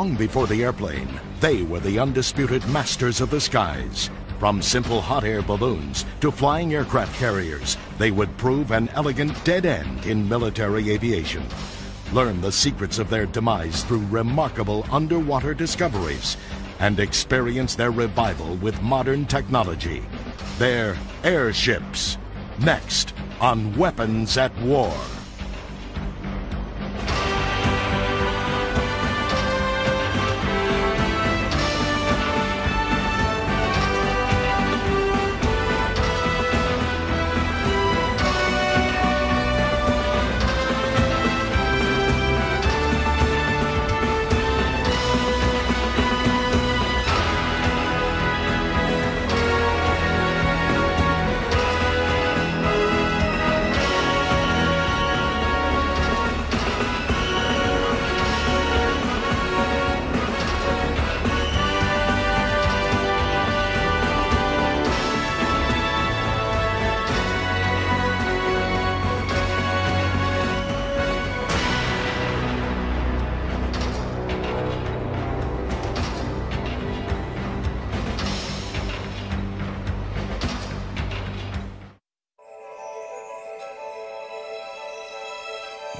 Long before the airplane, they were the undisputed masters of the skies. From simple hot air balloons to flying aircraft carriers, they would prove an elegant dead end in military aviation. Learn the secrets of their demise through remarkable underwater discoveries and experience their revival with modern technology. They're airships. Next on Weapons at War.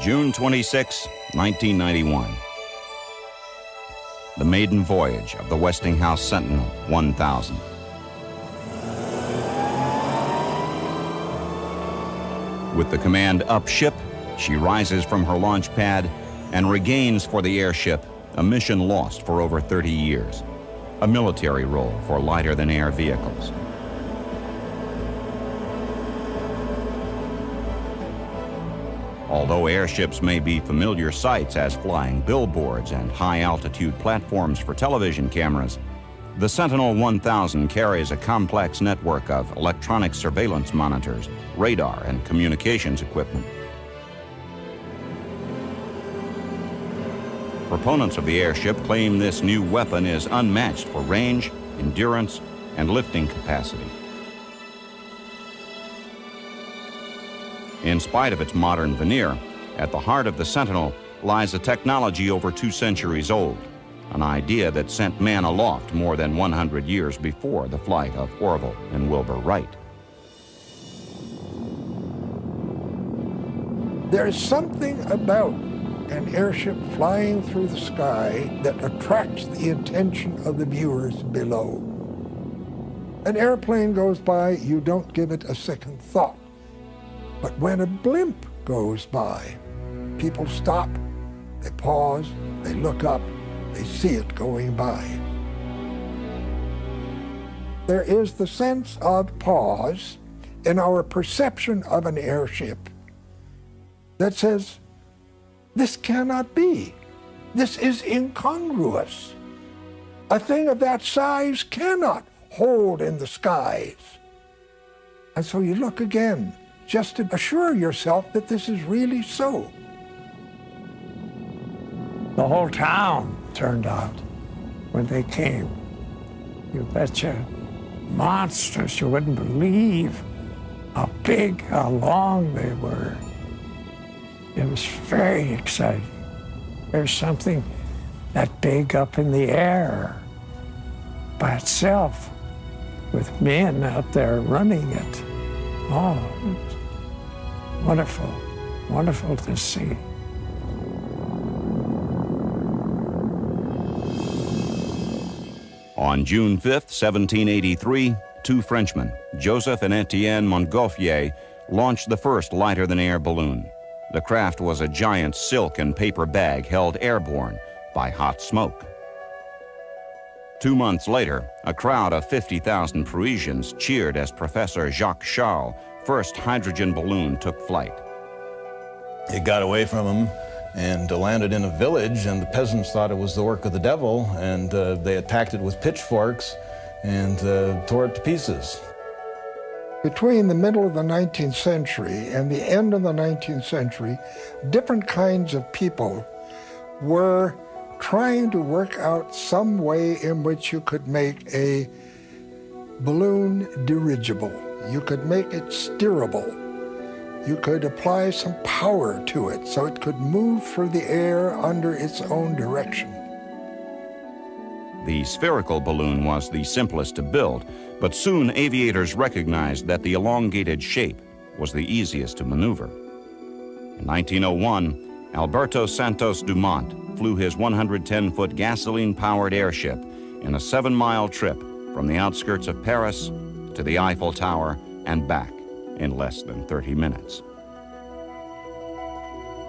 June 26, 1991. The maiden voyage of the Westinghouse Sentinel 1000. With the command up ship, she rises from her launch pad and regains for the airship a mission lost for over 30 years, a military role for lighter-than-air vehicles. Although airships may be familiar sights as flying billboards and high-altitude platforms for television cameras, the Sentinel 1000 carries a complex network of electronic surveillance monitors, radar, and communications equipment. Proponents of the airship claim this new weapon is unmatched for range, endurance, and lifting capacity. In spite of its modern veneer, at the heart of the Sentinel lies a technology over 2 centuries old, an idea that sent man aloft more than 100 years before the flight of Orville and Wilbur Wright. There is something about an airship flying through the sky that attracts the attention of the viewers below. An airplane goes by, you don't give it a second thought. But when a blimp goes by, people stop, they pause, they look up, they see it going by. There is the sense of pause in our perception of an airship that says, this cannot be. This is incongruous. A thing of that size cannot hold in the skies. And so you look again, just to assure yourself that this is really so. The whole town turned out when they came. You betcha. Monsters, you wouldn't believe how big, how long they were. It was very exciting. There's something that big up in the air by itself with men out there running it. Oh, wonderful, wonderful to see. On June 5th, 1783, 2 Frenchmen, Joseph and Etienne Montgolfier, launched the first lighter-than-air balloon. The craft was a giant silk and paper bag held airborne by hot smoke. 2 months later, a crowd of 50,000 Parisians cheered as Professor Jacques Charles' first hydrogen balloon took flight. It got away from them and landed in a village, and the peasants thought it was the work of the devil, and they attacked it with pitchforks and tore it to pieces. Between the middle of the 19th century and the end of the 19th century, different kinds of people were trying to work out some way in which you could make a balloon dirigible. You could make it steerable. You could apply some power to it so it could move through the air under its own direction. The spherical balloon was the simplest to build, but soon aviators recognized that the elongated shape was the easiest to maneuver. In 1901, Alberto Santos Dumont flew his 110-foot gasoline-powered airship in a 7-mile trip from the outskirts of Paris to the Eiffel Tower and back in less than 30 minutes.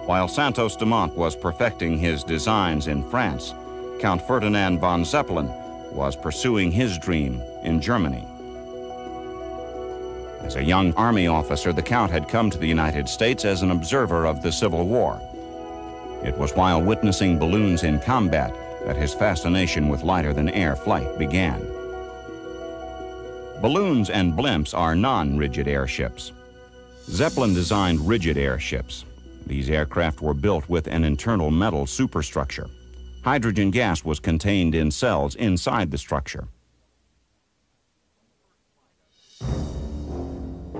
While Santos Dumont was perfecting his designs in France, Count Ferdinand von Zeppelin was pursuing his dream in Germany. As a young Army officer, the Count had come to the United States as an observer of the Civil War. It was while witnessing balloons in combat that his fascination with lighter-than-air flight began. Balloons and blimps are non-rigid airships. Zeppelin designed rigid airships. These aircraft were built with an internal metal superstructure. Hydrogen gas was contained in cells inside the structure.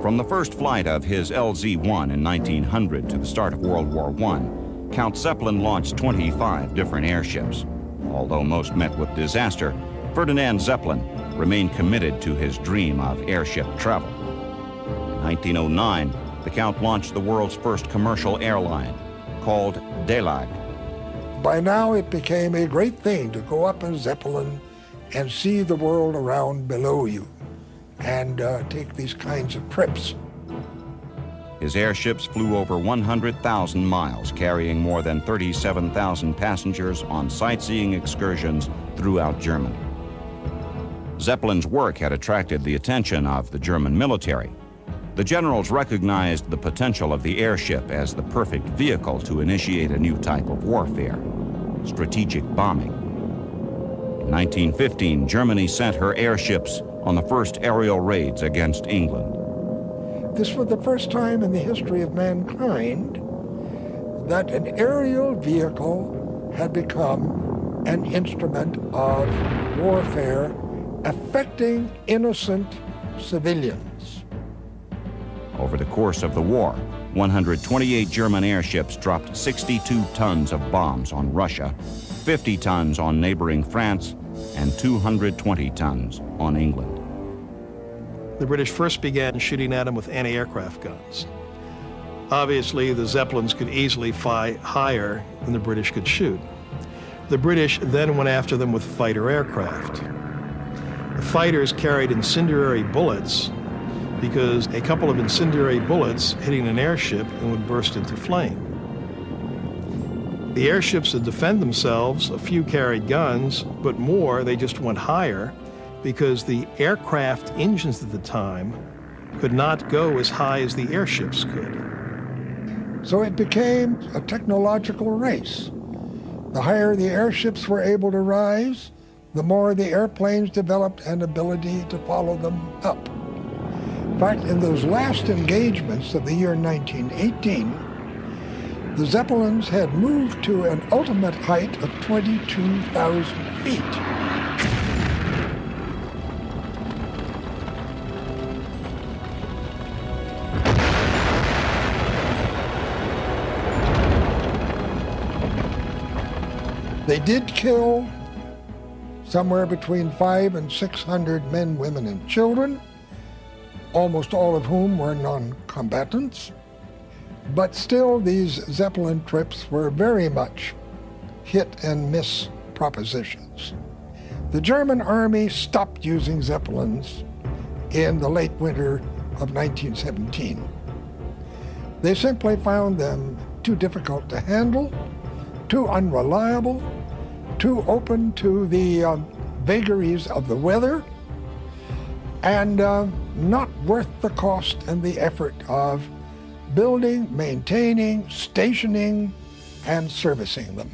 From the first flight of his LZ-1 in 1900 to the start of World War I, Count Zeppelin launched 25 different airships. Although most met with disaster, Ferdinand Zeppelin remained committed to his dream of airship travel. In 1909, the Count launched the world's first commercial airline, called Delag. By now it became a great thing to go up in Zeppelin and see the world around below you and take these kinds of trips. His airships flew over 100,000 miles, carrying more than 37,000 passengers on sightseeing excursions throughout Germany. Zeppelin's work had attracted the attention of the German military. The generals recognized the potential of the airship as the perfect vehicle to initiate a new type of warfare, strategic bombing. In 1915, Germany sent her airships on the first aerial raids against England. This was the first time in the history of mankind that an aerial vehicle had become an instrument of warfare affecting innocent civilians. Over the course of the war, 128 German airships dropped 62 tons of bombs on Russia, 50 tons on neighboring France, and 220 tons on England. The British first began shooting at them with anti-aircraft guns. Obviously, the Zeppelins could easily fly higher than the British could shoot. The British then went after them with fighter aircraft. The fighters carried incendiary bullets because a couple of incendiary bullets hitting an airship and would burst into flame. The airships would defend themselves. A few carried guns, but more, they just went higher because the aircraft engines at the time could not go as high as the airships could. So it became a technological race. The higher the airships were able to rise, the more the airplanes developed an ability to follow them up. In fact, in those last engagements of the year 1918, the Zeppelins had moved to an ultimate height of 22,000 feet. They did kill somewhere between 500 and 600 men, women, and children, almost all of whom were non-combatants. But still, these Zeppelin trips were very much hit and miss propositions. The German army stopped using Zeppelins in the late winter of 1917. They simply found them too difficult to handle, too unreliable, too open to the vagaries of the weather, and not worth the cost and the effort of building, maintaining, stationing, and servicing them.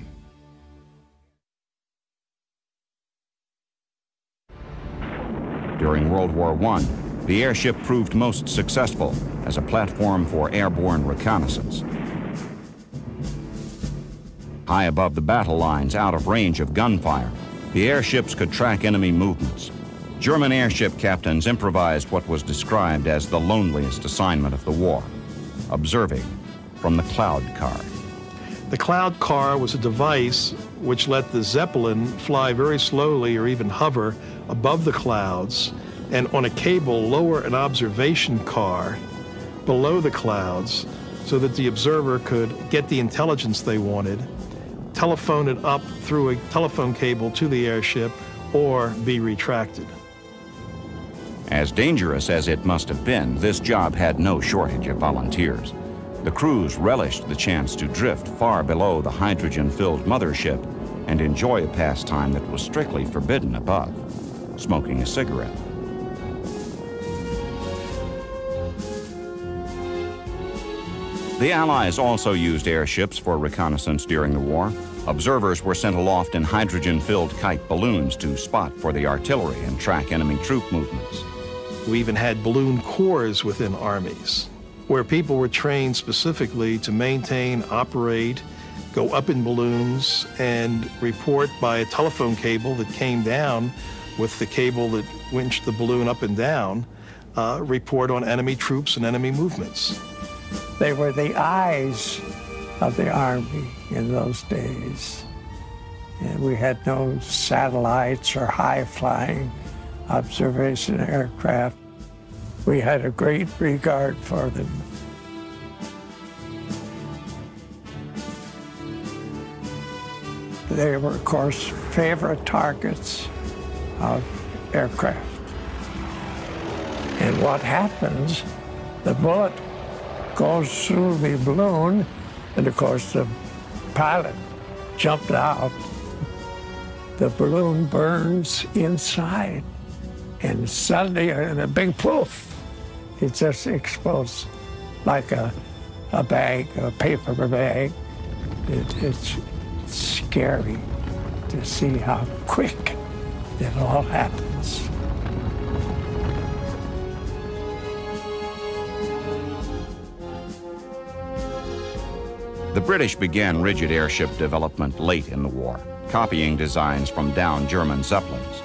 During World War I, the airship proved most successful as a platform for airborne reconnaissance. High above the battle lines, out of range of gunfire, the airships could track enemy movements. German airship captains improvised what was described as the loneliest assignment of the war: observing from the cloud car. The cloud car was a device which let the Zeppelin fly very slowly or even hover above the clouds, and on a cable lower an observation car below the clouds so that the observer could get the intelligence they wanted, telephone it up through a telephone cable to the airship, or be retracted. As dangerous as it must have been, this job had no shortage of volunteers. The crews relished the chance to drift far below the hydrogen-filled mothership and enjoy a pastime that was strictly forbidden above, smoking a cigarette. The Allies also used airships for reconnaissance during the war. Observers were sent aloft in hydrogen-filled kite balloons to spot for the artillery and track enemy troop movements. We even had balloon corps within armies, where people were trained specifically to maintain, operate, go up in balloons, and report by a telephone cable that came down with the cable that winched the balloon up and down, report on enemy troops and enemy movements. They were the eyes of the Army in those days. And we had no satellites or high-flying observation aircraft. We had a great regard for them. They were, of course, favorite targets of aircraft. And what happens, the bullet goes through the balloon, and of course the pilot jumped out. The balloon burns inside, and suddenly, in a big poof, it just explodes like a bag, a paper bag. It's scary to see how quick it all happens. The British began rigid airship development late in the war, copying designs from downed German Zeppelins.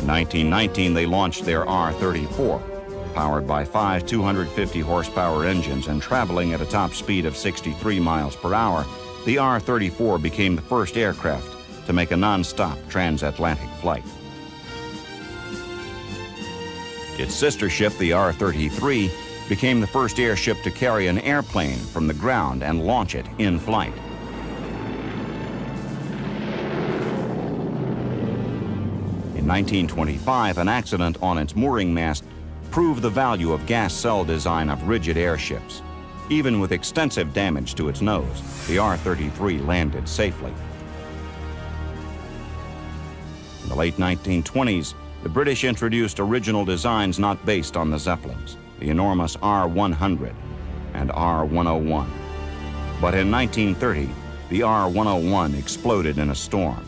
In 1919, they launched their R-34, powered by 5 250-horsepower engines and traveling at a top speed of 63 miles per hour. The R-34 became the first aircraft to make a non-stop transatlantic flight. Its sister ship, the R-33, became the first airship to carry an airplane from the ground and launch it in flight. In 1925, an accident on its mooring mast proved the value of gas cell design of rigid airships. Even with extensive damage to its nose, the R-33 landed safely. In the late 1920s, the British introduced original designs not based on the Zeppelins, the enormous R-100 and R-101. But in 1930, the R-101 exploded in a storm.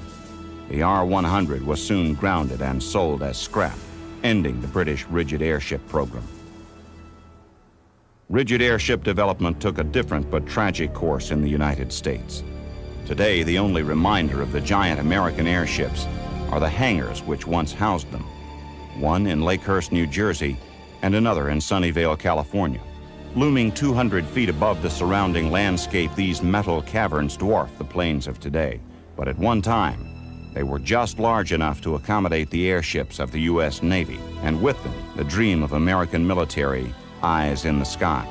The R-100 was soon grounded and sold as scrap, ending the British rigid airship program. Rigid airship development took a different but tragic course in the United States. Today, the only reminder of the giant American airships are the hangars which once housed them, one in Lakehurst, New Jersey, and another in Sunnyvale, California. Looming 200 feet above the surrounding landscape, these metal caverns dwarf the planes of today. But at one time, they were just large enough to accommodate the airships of the U.S. Navy, and with them, the dream of American military, eyes in the sky.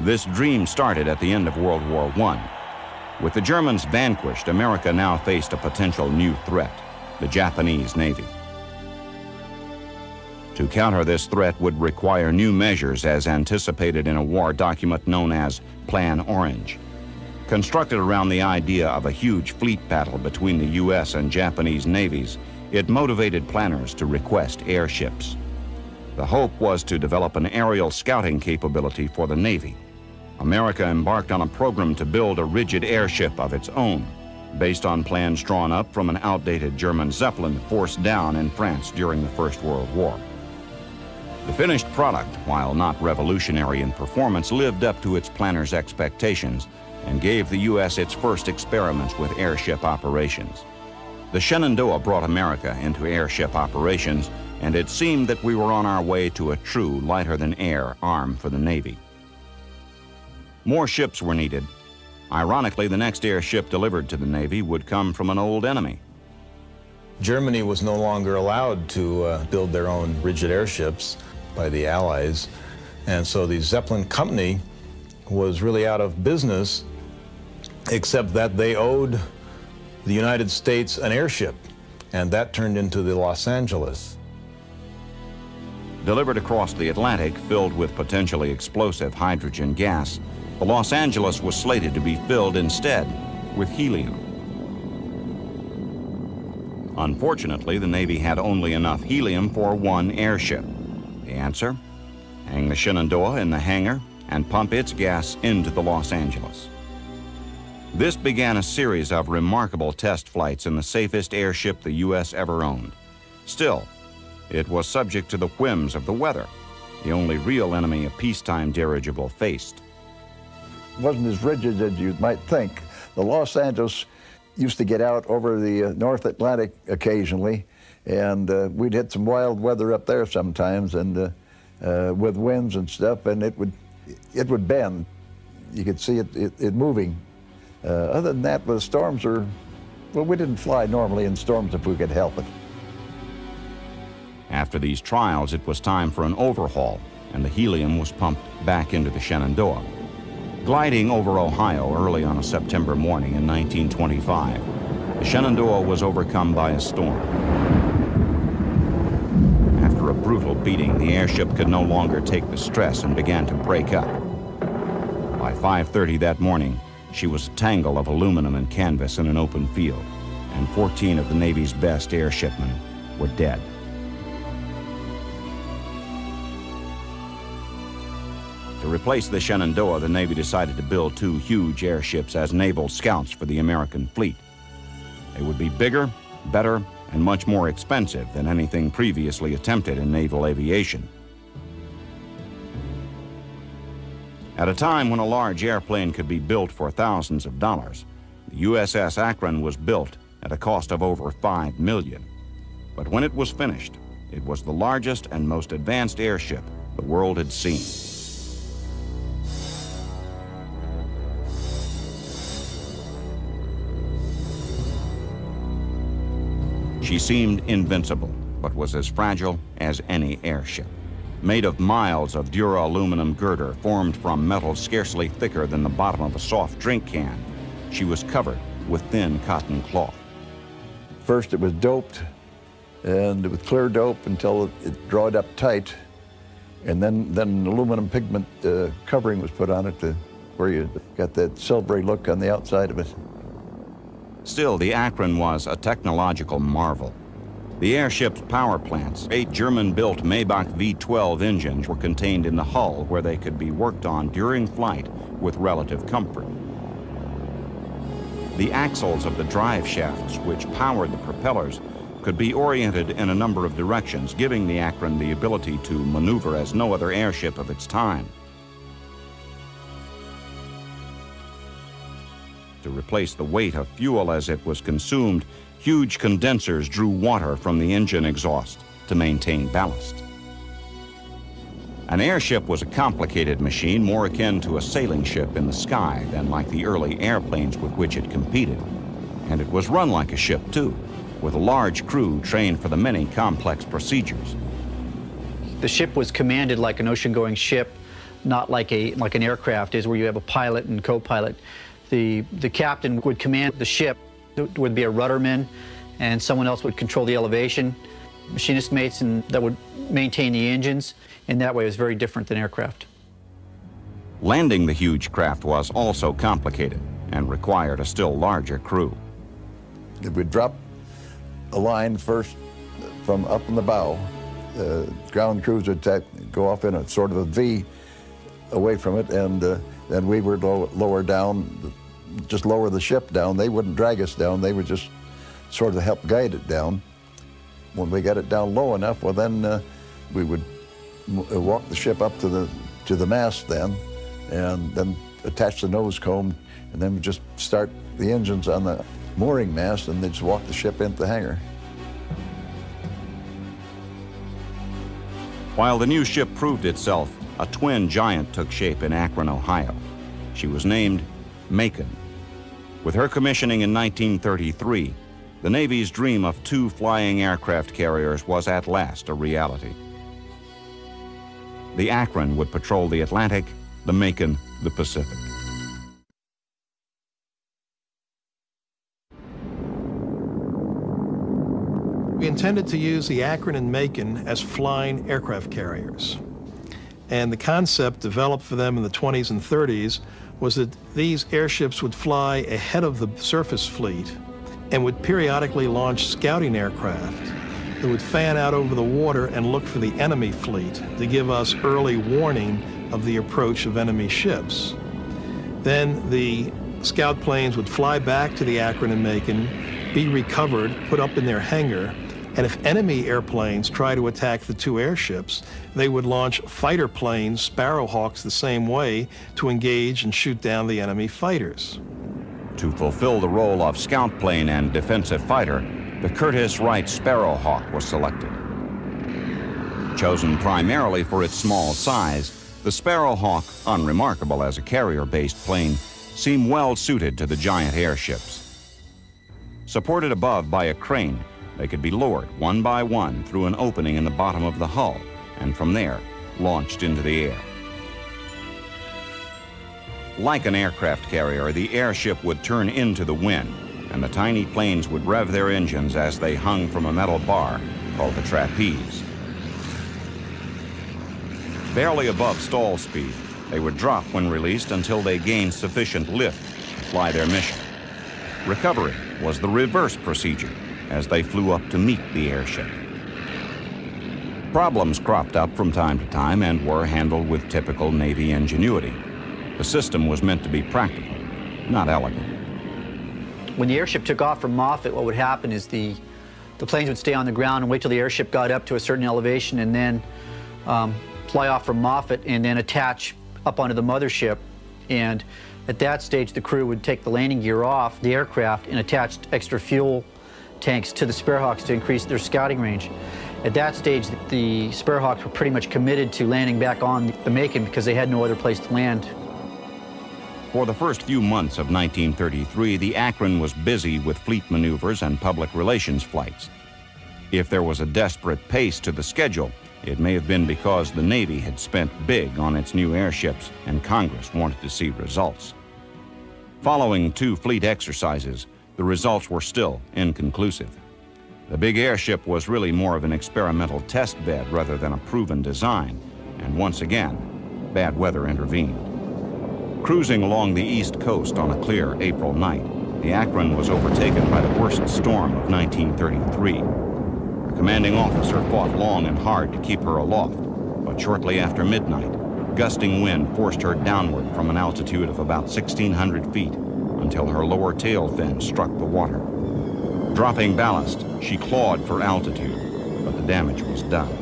This dream started at the end of World War I. With the Germans vanquished, America now faced a potential new threat, the Japanese Navy. To counter this threat would require new measures as anticipated in a war document known as Plan Orange. Constructed around the idea of a huge fleet battle between the U.S. and Japanese navies, it motivated planners to request airships. The hope was to develop an aerial scouting capability for the Navy. America embarked on a program to build a rigid airship of its own, based on plans drawn up from an outdated German Zeppelin forced down in France during the First World War. The finished product, while not revolutionary in performance, lived up to its planners' expectations and gave the U.S. its first experiments with airship operations. The Shenandoah brought America into airship operations, and it seemed that we were on our way to a true lighter-than-air arm for the Navy. More ships were needed. Ironically, the next airship delivered to the Navy would come from an old enemy. Germany was no longer allowed to build their own rigid airships by the Allies, and so the Zeppelin Company was really out of business, except that they owed the United States an airship, and that turned into the Los Angeles. Delivered across the Atlantic, filled with potentially explosive hydrogen gas, the Los Angeles was slated to be filled instead with helium. Unfortunately, the Navy had only enough helium for one airship. The answer? Hang the Shenandoah in the hangar and pump its gas into the Los Angeles. This began a series of remarkable test flights in the safest airship the U.S. ever owned. Still, it was subject to the whims of the weather, the only real enemy a peacetime dirigible faced. It wasn't as rigid as you might think. The Los Angeles used to get out over the North Atlantic occasionally, and we'd hit some wild weather up there sometimes, and with winds and stuff, and it would bend. You could see it moving. Other than that, the storms are, well, we didn't fly normally in storms if we could help it. After these trials, it was time for an overhaul, and the helium was pumped back into the Shenandoah. Gliding over Ohio early on a September morning in 1925, the Shenandoah was overcome by a storm. After a brutal beating, the airship could no longer take the stress and began to break up. By 5:30 that morning, she was a tangle of aluminum and canvas in an open field, and 14 of the Navy's best airshipmen were dead. To replace the Shenandoah, the Navy decided to build 2 huge airships as naval scouts for the American fleet. They would be bigger, better, and much more expensive than anything previously attempted in naval aviation. At a time when a large airplane could be built for thousands of dollars, the USS Akron was built at a cost of over $5 million. But when it was finished, it was the largest and most advanced airship the world had seen. She seemed invincible, but was as fragile as any airship. Made of miles of dura-aluminum girder formed from metal scarcely thicker than the bottom of a soft drink can, she was covered with thin cotton cloth. First it was doped, and with clear dope until it dried up tight, and then aluminum pigment covering was put on it where you got that silvery look on the outside of it. Still, the Akron was a technological marvel. The airship's power plants, 8 German-built Maybach V-12 engines, were contained in the hull where they could be worked on during flight with relative comfort. The axles of the drive shafts, which powered the propellers, could be oriented in a number of directions, giving the Akron the ability to maneuver as no other airship of its time. To replace the weight of fuel as it was consumed, huge condensers drew water from the engine exhaust to maintain ballast. An airship was a complicated machine more akin to a sailing ship in the sky than like the early airplanes with which it competed. And it was run like a ship, too, with a large crew trained for the many complex procedures. The ship was commanded like an ocean-going ship, not like an aircraft is, where you have a pilot and co-pilot. The captain would command the ship. There would be a rudderman, and someone else would control the elevation. Machinist mates that would maintain the engines, and that way it was very different than aircraft. Landing the huge craft was also complicated and required a still larger crew. It would drop a line first from up in the bow. The ground crews would go off in a sort of a V away from it, and then we would lower down, just lower the ship down. They wouldn't drag us down. They would just sort of help guide it down. When we got it down low enough, well, then we would walk the ship up to the mast then, and then attach the nose cone, and then we just start the engines on the mooring mast, and they just walk the ship into the hangar. While the new ship proved itself, a twin giant took shape in Akron, Ohio. She was named Macon. With her commissioning in 1933, the Navy's dream of 2 flying aircraft carriers was at last a reality. The Akron would patrol the Atlantic, the Macon the Pacific. We intended to use the Akron and Macon as flying aircraft carriers. And the concept developed for them in the 20s and 30s was that these airships would fly ahead of the surface fleet and would periodically launch scouting aircraft that would fan out over the water and look for the enemy fleet to give us early warning of the approach of enemy ships. Then the scout planes would fly back to the Akron and Macon, be recovered, put up in their hangar, and if enemy airplanes try to attack the 2 airships, they would launch fighter planes, Sparrowhawks, the same way to engage and shoot down the enemy fighters. To fulfill the role of scout plane and defensive fighter, the Curtiss Wright Sparrowhawk was selected. Chosen primarily for its small size, the Sparrowhawk, unremarkable as a carrier-based plane, seemed well suited to the giant airships. Supported above by a crane, they could be lowered one by one through an opening in the bottom of the hull, and from there, launched into the air. Like an aircraft carrier, the airship would turn into the wind, and the tiny planes would rev their engines as they hung from a metal bar called the trapeze. Barely above stall speed, they would drop when released until they gained sufficient lift to fly their mission. Recovery was the reverse procedure, as they flew up to meet the airship. Problems cropped up from time to time and were handled with typical Navy ingenuity. The system was meant to be practical, not elegant. When the airship took off from Moffett, what would happen is the planes would stay on the ground and wait till the airship got up to a certain elevation and then fly off from Moffett and then attach up onto the mothership. And at that stage, the crew would take the landing gear off the aircraft and attach extra fuel tanks to the Sparrowhawks to increase their scouting range. At that stage, the Sparrowhawks were pretty much committed to landing back on the Macon because they had no other place to land. For the first few months of 1933, the Akron was busy with fleet maneuvers and public relations flights. If there was a desperate pace to the schedule, it may have been because the Navy had spent big on its new airships and Congress wanted to see results. Following 2 fleet exercises, the results were still inconclusive. The big airship was really more of an experimental test bed rather than a proven design, and once again, bad weather intervened. Cruising along the east coast on a clear April night, the Akron was overtaken by the worst storm of 1933. Her commanding officer fought long and hard to keep her aloft, but shortly after midnight, gusting wind forced her downward from an altitude of about 1,600 feet until her lower tail fin struck the water. Dropping ballast, she clawed for altitude, but the damage was done.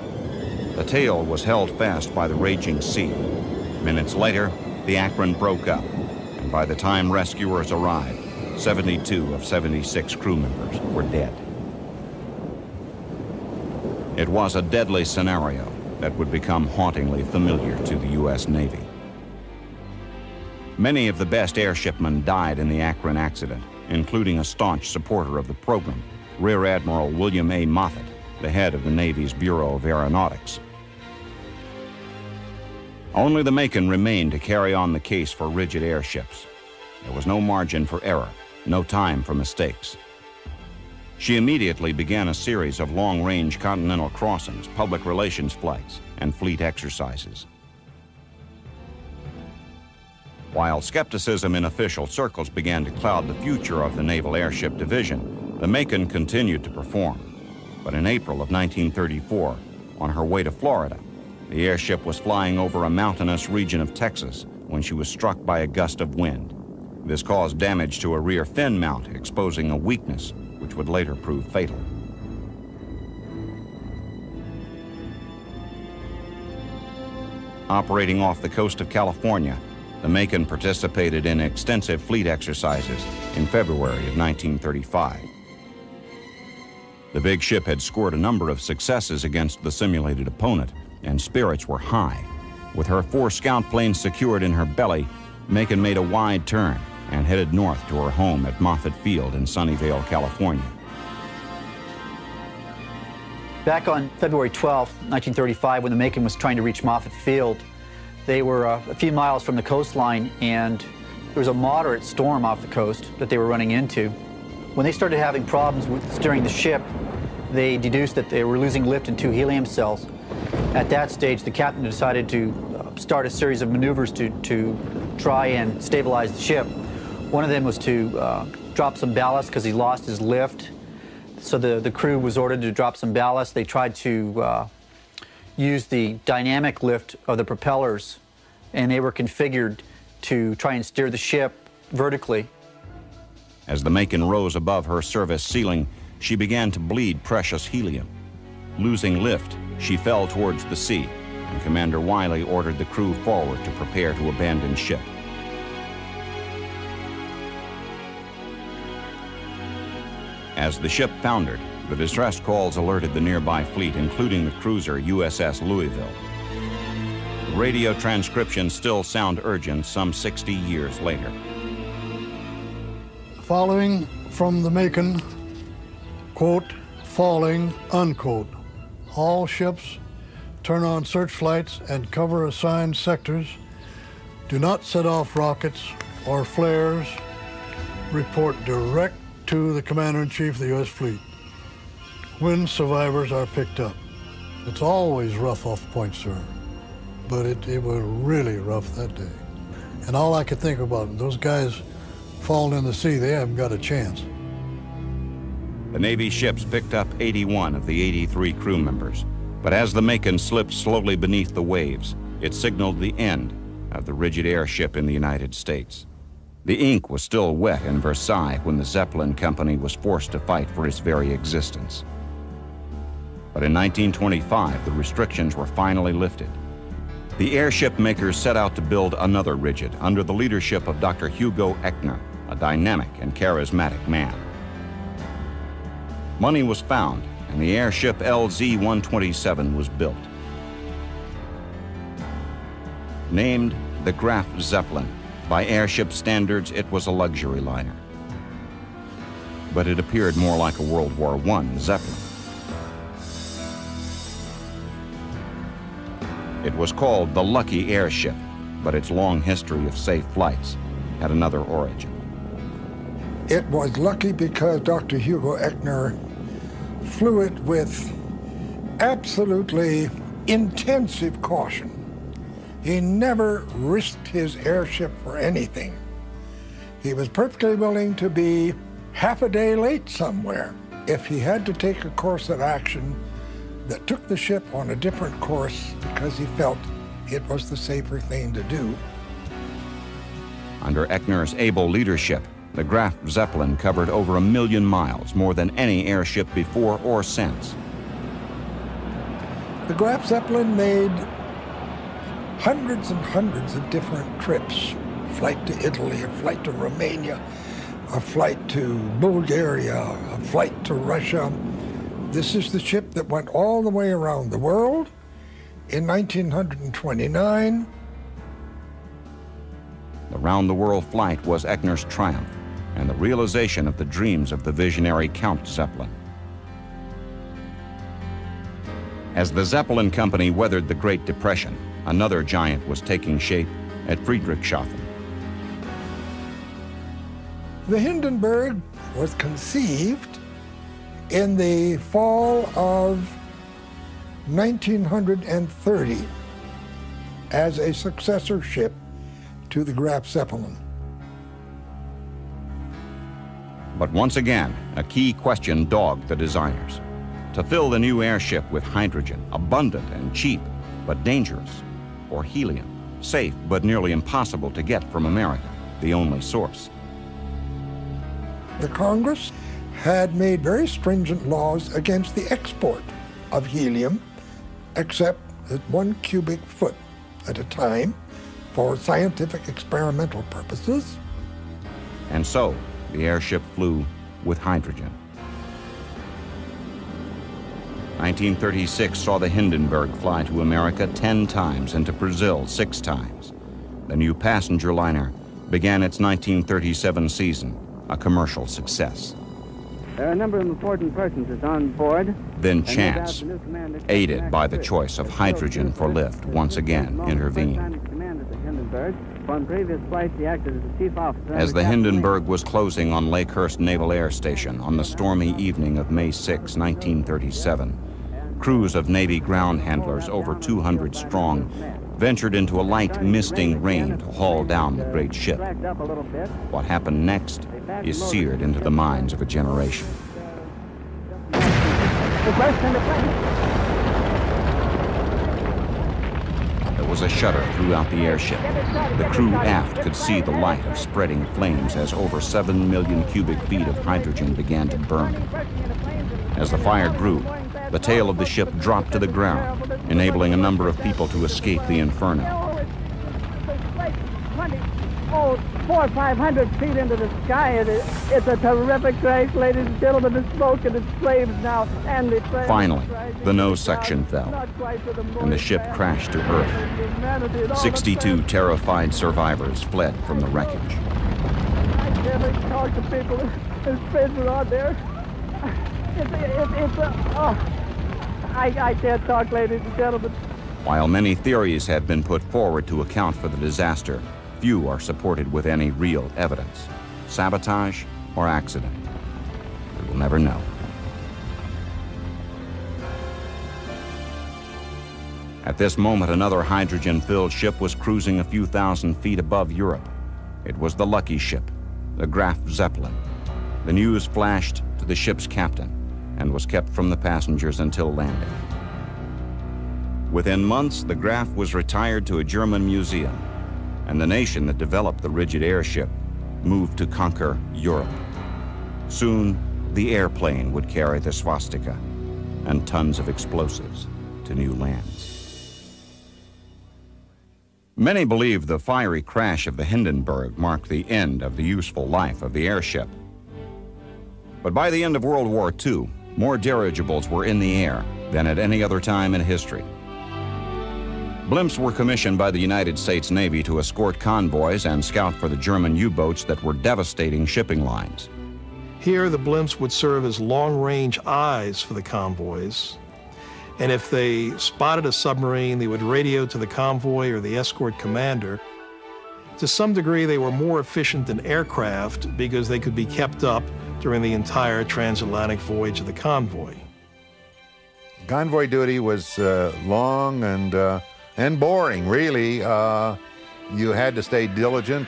The tail was held fast by the raging sea. Minutes later, the Akron broke up, and by the time rescuers arrived, 72 of 76 crew members were dead. It was a deadly scenario that would become hauntingly familiar to the U.S. Navy. Many of the best airshipmen died in the Akron accident, including a staunch supporter of the program, Rear Admiral William A. Moffett, the head of the Navy's Bureau of Aeronautics. Only the Macon remained to carry on the case for rigid airships. There was no margin for error, no time for mistakes. She immediately began a series of long-range continental crossings, public relations flights, and fleet exercises. While skepticism in official circles began to cloud the future of the Naval Airship Division, the Macon continued to perform. But in April of 1934, on her way to Florida, the airship was flying over a mountainous region of Texas when she was struck by a gust of wind. This caused damage to a rear fin mount, exposing a weakness which would later prove fatal. Operating off the coast of California, the Macon participated in extensive fleet exercises in February of 1935. The big ship had scored a number of successes against the simulated opponent, and spirits were high. With her 4 scout planes secured in her belly, Macon made a wide turn and headed north to her home at Moffett Field in Sunnyvale, California. Back on February 12, 1935, when the Macon was trying to reach Moffett Field, they were a few miles from the coastline, and there was a moderate storm off the coast that they were running into. When they started having problems with steering the ship, they deduced that they were losing lift in 2 helium cells. At that stage, the captain decided to start a series of maneuvers to try and stabilize the ship. One of them was to drop some ballast because he lost his lift. So the crew was ordered to drop some ballast. They tried to use the dynamic lift of the propellers, and they were configured to try and steer the ship vertically. As the Macon rose above her service ceiling, she began to bleed precious helium. Losing lift, she fell towards the sea, and Commander Wiley ordered the crew forward to prepare to abandon ship. As the ship foundered, the distress calls alerted the nearby fleet, including the cruiser USS Louisville. Radio transcriptions still sound urgent some 60 years later. Following from the Macon, quote, falling, unquote. All ships turn on searchlights and cover assigned sectors. Do not set off rockets or flares. Report direct to the Commander-in-Chief of the U.S. Fleet when survivors are picked up. It's always rough off point, sir, but it was really rough that day. And all I could think about, those guys falling in the sea, they haven't got a chance. The Navy ships picked up 81 of the 83 crew members, but as the Macon slipped slowly beneath the waves, it signaled the end of the rigid airship in the United States. The ink was still wet in Versailles when the Zeppelin Company was forced to fight for its very existence. But in 1925, the restrictions were finally lifted. The airship makers set out to build another rigid under the leadership of Dr. Hugo Echner, a dynamic and charismatic man. Money was found, and the airship LZ-127 was built. Named the Graf Zeppelin, by airship standards, it was a luxury liner. But it appeared more like a World War I Zeppelin. It was called the Lucky Airship, but its long history of safe flights had another origin. It was lucky because Dr. Hugo Echner flew it with absolutely intensive caution. He never risked his airship for anything. He was perfectly willing to be half a day late somewhere if he had to take a course of action that took the ship on a different course because he felt it was the safer thing to do. Under Echner's able leadership, the Graf Zeppelin covered over 1 million miles, more than any airship before or since. The Graf Zeppelin made hundreds and hundreds of different trips. A flight to Italy, a flight to Romania, a flight to Bulgaria, a flight to Russia. This is the ship that went all the way around the world. In 1929, The round-the-world flight was Echner's triumph and the realization of the dreams of the visionary Count Zeppelin. As the Zeppelin Company weathered the Great Depression, another giant was taking shape at Friedrichshafen. the Hindenburg was conceived in the fall of 1930 as a successor ship to the Graf Zeppelin. But once again, a key question dogged the designers. To fill the new airship with hydrogen, abundant and cheap, but dangerous, or helium, safe but nearly impossible to get from America, the only source. The Congress had made very stringent laws against the export of helium, except at 1 cubic foot at a time for scientific experimental purposes. And so, the airship flew with hydrogen. 1936 saw the Hindenburg fly to America 10 times and to Brazil 6 times. The new passenger liner began its 1937 season, a commercial success. There are a number of important persons on board. Then chance, aided by the choice of hydrogen for lift, once again intervened. As the Hindenburg was closing on Lakehurst Naval Air Station on the stormy evening of May 6, 1937, crews of Navy ground handlers, over 200 strong, ventured into a light misting rain to haul down the great ship. What happened next is seared into the minds of a generation. There was a shudder throughout the airship. The crew aft could see the light of spreading flames as over 7 million cubic feet of hydrogen began to burn. As the fire grew, the tail of the ship dropped to the ground, enabling a number of people to escape the inferno. 400 or 500 feet into the sky. It's a terrific crash, ladies and gentlemen. The smoke and its flames now, and the flames. Finally, the nose section fell, and the ship crashed to Earth. 62 terrified survivors fled from the wreckage. I can't even talk to people. His friends are on there. I can't talk, ladies and gentlemen. While many theories have been put forward to account for the disaster, few are supported with any real evidence. Sabotage or accident? We will never know. At this moment, another hydrogen-filled ship was cruising a few thousand feet above Europe. It was the Lucky ship, the Graf Zeppelin. The news flashed to the ship's captain and was kept from the passengers until landing. Within months, the Graf was retired to a German museum, and the nation that developed the rigid airship moved to conquer Europe. Soon, the airplane would carry the swastika and tons of explosives to new lands. Many believe the fiery crash of the Hindenburg marked the end of the useful life of the airship. But by the end of World War II, more dirigibles were in the air than at any other time in history. Blimps were commissioned by the United States Navy to escort convoys and scout for the German U-boats that were devastating shipping lines. Here, the blimps would serve as long-range eyes for the convoys, and if they spotted a submarine, they would radio to the convoy or the escort commander. To some degree, they were more efficient than aircraft because they could be kept up during the entire transatlantic voyage of the convoy. Convoy duty was long and boring, really. You had to stay diligent.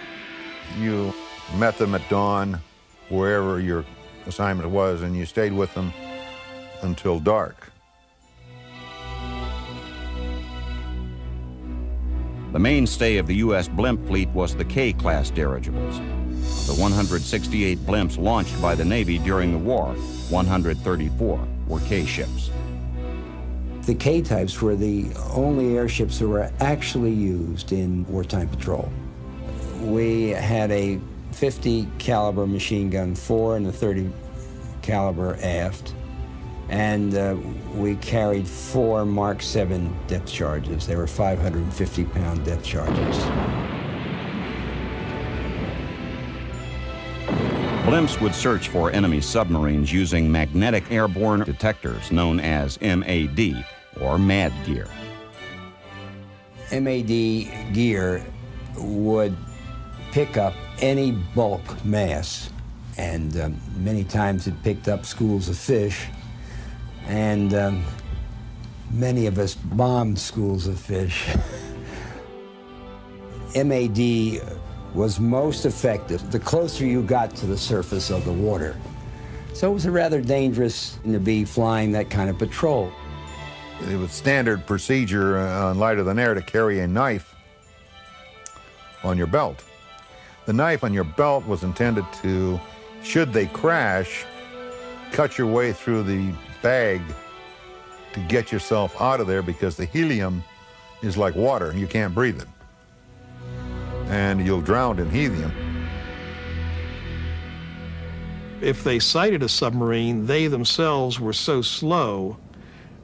You met them at dawn, wherever your assignment was, and you stayed with them until dark. The mainstay of the U.S. blimp fleet was the K-class dirigibles. Of the 168 blimps launched by the Navy during the war, 134 were K-ships. The K-types were the only airships that were actually used in wartime patrol. We had a 50 caliber machine gun fore and a 30 caliber aft, and we carried 4 Mark 7 depth charges. They were 550-pound depth charges. Blimps would search for enemy submarines using magnetic airborne detectors known as MAD, or MAD gear. MAD gear would pick up any bulk mass, and many times it picked up schools of fish, and many of us bombed schools of fish. MAD was most effective the closer you got to the surface of the water. So it was a rather dangerous to be flying that kind of patrol. It was standard procedure on lighter than air to carry a knife on your belt. The knife on your belt was intended to, should they crash, cut your way through the bag to get yourself out of there, because the helium is like water and you can't breathe it. And you'll drown in helium. If they sighted a submarine, they themselves were so slow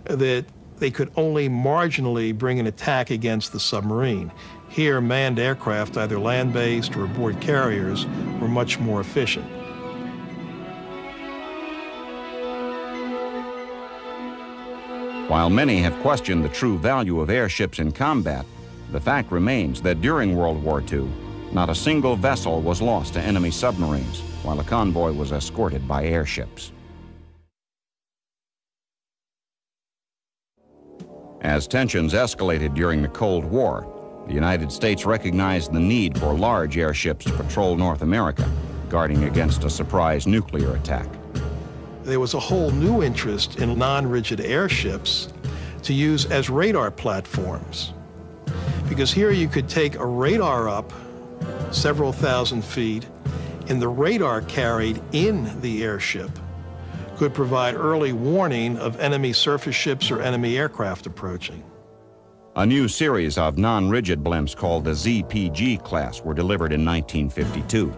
that they could only marginally bring an attack against the submarine. Here, manned aircraft, either land-based or aboard carriers, were much more efficient. While many have questioned the true value of airships in combat, the fact remains that during World War II, not a single vessel was lost to enemy submarines, while a convoy was escorted by airships. As tensions escalated during the Cold War, the United States recognized the need for large airships to patrol North America, guarding against a surprise nuclear attack. There was a whole new interest in non-rigid airships to use as radar platforms. Because here you could take a radar up several thousand feet, and the radar carried in the airship could provide early warning of enemy surface ships or enemy aircraft approaching. A new series of non-rigid blimps called the ZPG class were delivered in 1952.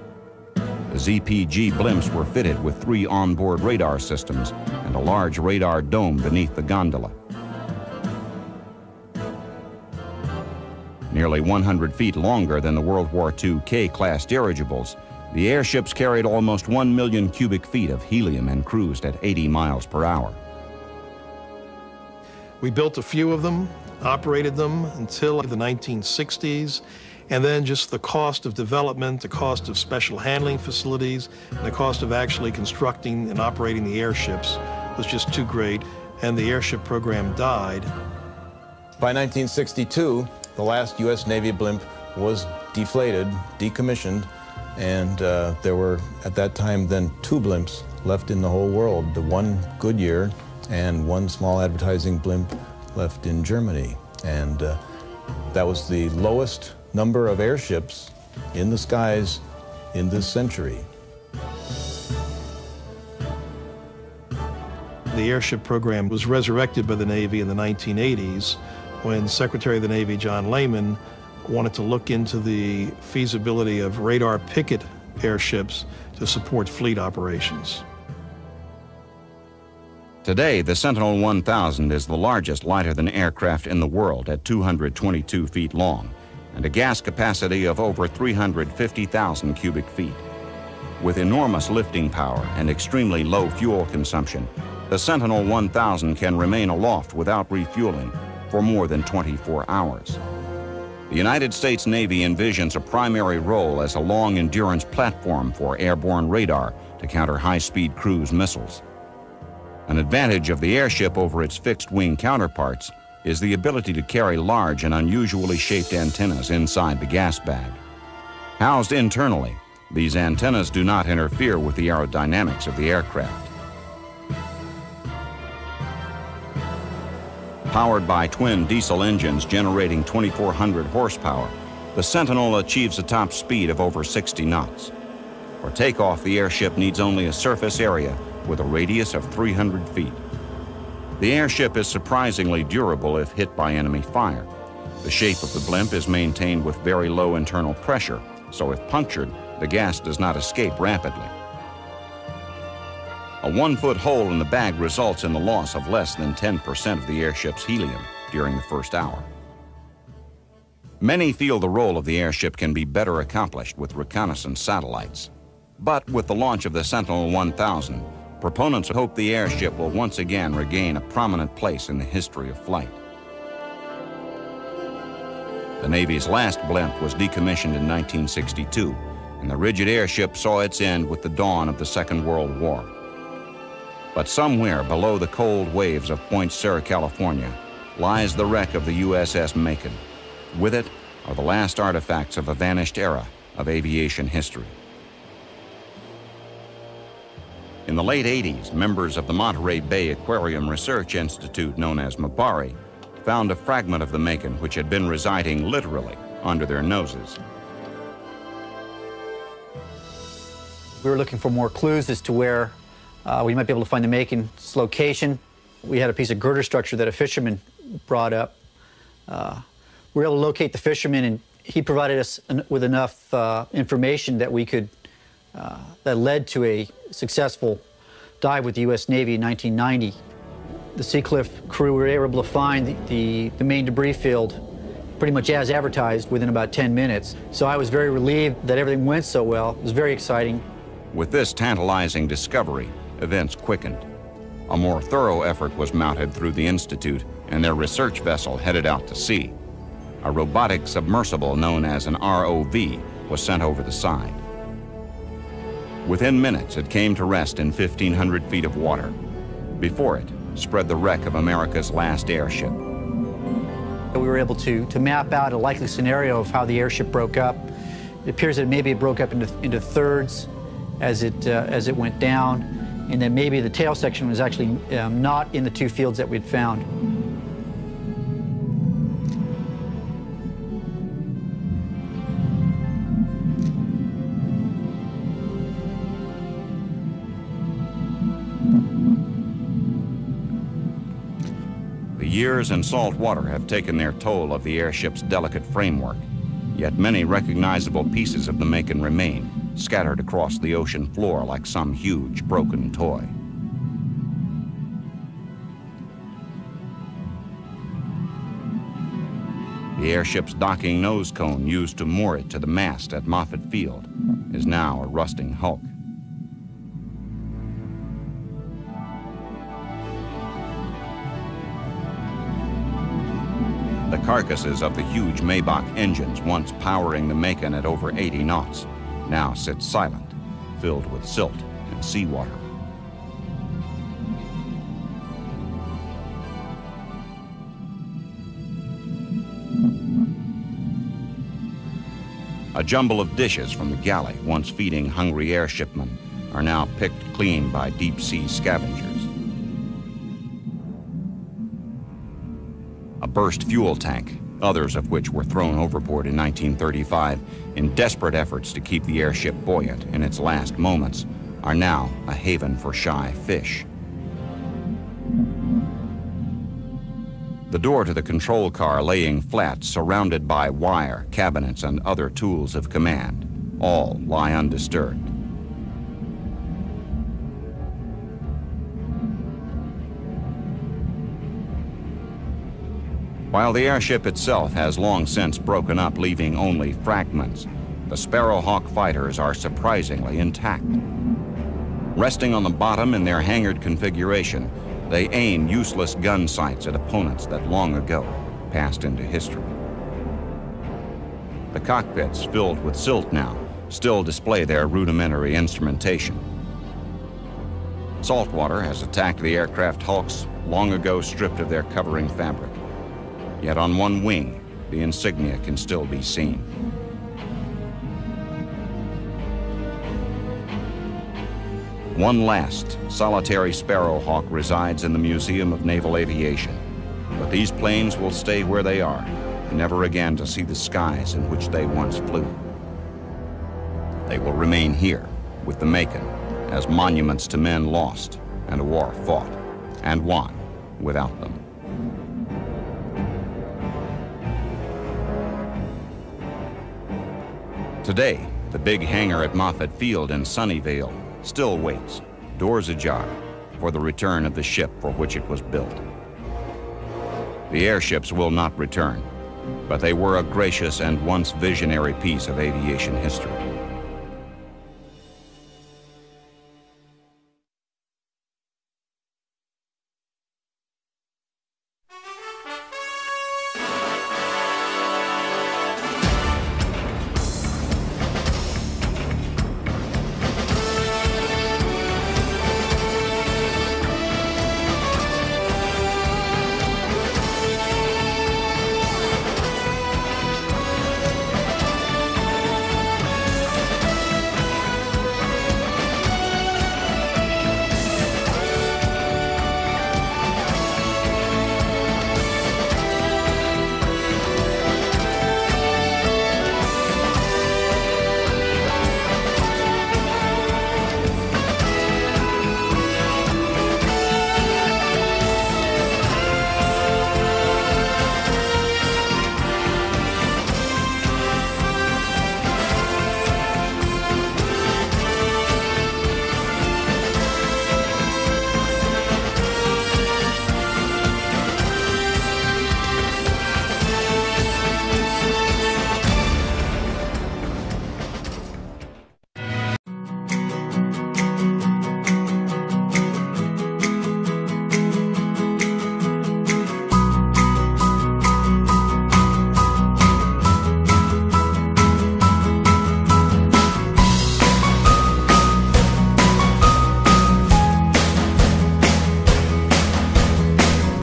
The ZPG blimps were fitted with 3 onboard radar systems and a large radar dome beneath the gondola. Nearly 100 feet longer than the World War II K-class dirigibles, the airships carried almost 1 million cubic feet of helium and cruised at 80 miles per hour. We built a few of them, operated them until the 1960s, and then just the cost of development, the cost of special handling facilities, and the cost of actually constructing and operating the airships was just too great, and the airship program died. By 1962, the last U.S. Navy blimp was deflated, decommissioned, and there were, at that time, then 2 blimps left in the whole world, the 1 Goodyear and 1 small advertising blimp left in Germany. And that was the lowest number of airships in the skies in this century. The airship program was resurrected by the Navy in the 1980s when Secretary of the Navy John Lehman wanted to look into the feasibility of radar picket airships to support fleet operations. Today, the Sentinel 1000 is the largest lighter-than aircraft in the world at 222 feet long and a gas capacity of over 350,000 cubic feet. With enormous lifting power and extremely low fuel consumption, the Sentinel 1000 can remain aloft without refueling for more than 24 hours. The United States Navy envisions a primary role as a long-endurance platform for airborne radar to counter high-speed cruise missiles. An advantage of the airship over its fixed-wing counterparts is the ability to carry large and unusually shaped antennas inside the gas bag. Housed internally, these antennas do not interfere with the aerodynamics of the aircraft. Powered by twin diesel engines generating 2,400 horsepower, the Sentinel achieves a top speed of over 60 knots. For takeoff, the airship needs only a surface area with a radius of 300 feet. The airship is surprisingly durable if hit by enemy fire. The shape of the blimp is maintained with very low internal pressure, so if punctured, the gas does not escape rapidly. A 1-foot hole in the bag results in the loss of less than 10% of the airship's helium during the first hour. Many feel the role of the airship can be better accomplished with reconnaissance satellites. But with the launch of the Sentinel 1000, proponents hope the airship will once again regain a prominent place in the history of flight. The Navy's last blimp was decommissioned in 1962, and the rigid airship saw its end with the dawn of the Second World War. But somewhere below the cold waves of Point Sur, California, lies the wreck of the USS Macon. With it are the last artifacts of a vanished era of aviation history. In the late 80s, members of the Monterey Bay Aquarium Research Institute, known as MBARI, found a fragment of the Macon which had been residing literally under their noses. We were looking for more clues as to where we might be able to find the Macon's location. We had a piece of girder structure that a fisherman brought up. We were able to locate the fisherman, and he provided us with enough information that we could, that led to a successful dive with the U.S. Navy in 1990. The Seacliff crew were able to find the main debris field pretty much as advertised within about 10 minutes. So I was very relieved that everything went so well. It was very exciting. With this tantalizing discovery, events quickened. A more thorough effort was mounted through the Institute, and their research vessel headed out to sea. A robotic submersible known as an ROV was sent over the side. Within minutes, it came to rest in 1,500 feet of water. Before it spread the wreck of America's last airship. We were able to map out a likely scenario of how the airship broke up. It appears that maybe it broke up into thirds as it went down, and then maybe the tail section was actually not in the two fields that we'd found. The years in salt water have taken their toll of the airship's delicate framework, yet many recognizable pieces of the Macon remain, scattered across the ocean floor like some huge broken toy. The airship's docking nose cone used to moor it to the mast at Moffett Field is now a rusting hulk. The carcasses of the huge Maybach engines once powering the Macon at over 80 knots now sit silent, filled with silt and seawater. A jumble of dishes from the galley, once feeding hungry airshipmen, are now picked clean by deep-sea scavengers. A burst fuel tank, others of which were thrown overboard in 1935 in desperate efforts to keep the airship buoyant in its last moments, are now a haven for shy fish. The door to the control car laying flat, surrounded by wire, cabinets, and other tools of command, all lie undisturbed. While the airship itself has long since broken up, leaving only fragments, the Sparrowhawk fighters are surprisingly intact. Resting on the bottom in their hangared configuration, they aim useless gun sights at opponents that long ago passed into history. The cockpits, filled with silt now, still display their rudimentary instrumentation. Saltwater has attacked the aircraft hulks, long ago stripped of their covering fabric. Yet on one wing, the insignia can still be seen. One last, solitary Sparrowhawk resides in the Museum of Naval Aviation. But these planes will stay where they are, never again to see the skies in which they once flew. They will remain here, with the Macon, as monuments to men lost and a war fought and won without them. Today, the big hangar at Moffett Field in Sunnyvale still waits, doors ajar, for the return of the ship for which it was built. The airships will not return, but they were a gracious and once visionary piece of aviation history.